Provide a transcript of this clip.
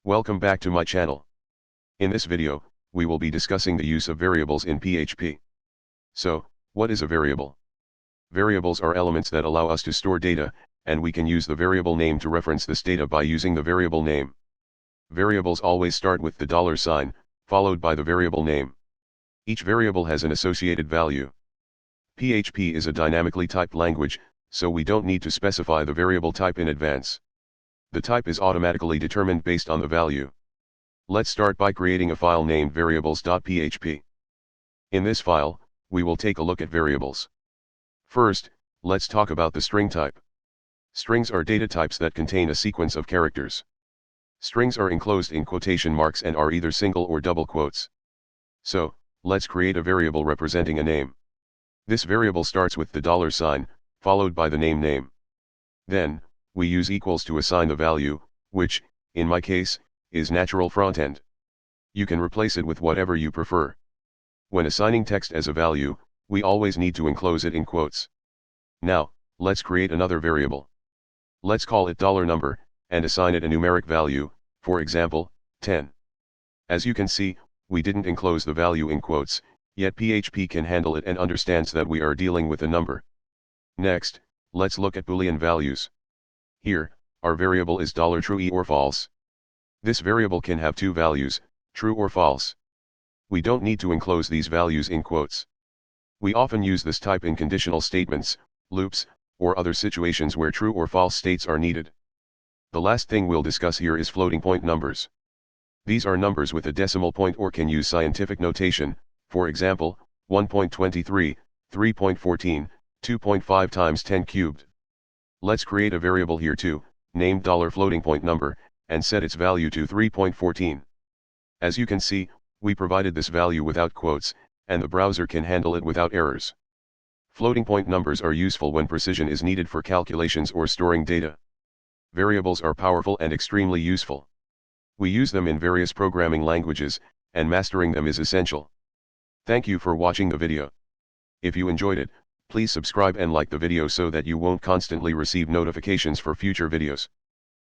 Welcome back to my channel. In this video, we will be discussing the use of variables in PHP. So, what is a variable? Variables are elements that allow us to store data, and we can use the variable name to reference this data by using the variable name. Variables always start with the $, followed by the variable name. Each variable has an associated value. PHP is a dynamically typed language, so we don't need to specify the variable type in advance. The type is automatically determined based on the value. Let's start by creating a file named variables.php. In this file, we will take a look at variables. First, let's talk about the string type. Strings are data types that contain a sequence of characters. Strings are enclosed in quotation marks and are either single or double quotes. So, let's create a variable representing a name. This variable starts with the $, followed by the name. Then, we use equals to assign the value, which, in my case, is Natural Frontend. You can replace it with whatever you prefer. When assigning text as a value, we always need to enclose it in quotes. Now, let's create another variable. Let's call it $number, and assign it a numeric value, for example, 10. As you can see, we didn't enclose the value in quotes, yet PHP can handle it and understands that we are dealing with a number. Next, let's look at Boolean values. Here, our variable is $true or false. This variable can have two values, true or false. We don't need to enclose these values in quotes. We often use this type in conditional statements, loops, or other situations where true or false states are needed. The last thing we'll discuss here is floating point numbers. These are numbers with a decimal point or can use scientific notation, for example, 1.23, 3.14, 2.5 times 10 cubed. Let's create a variable here too, named $floating point number, and set its value to 3.14. As you can see, we provided this value without quotes, and the browser can handle it without errors. Floating point numbers are useful when precision is needed for calculations or storing data. Variables are powerful and extremely useful. We use them in various programming languages, and mastering them is essential. Thank you for watching the video. If you enjoyed it, please subscribe and like the video so that you won't constantly receive notifications for future videos.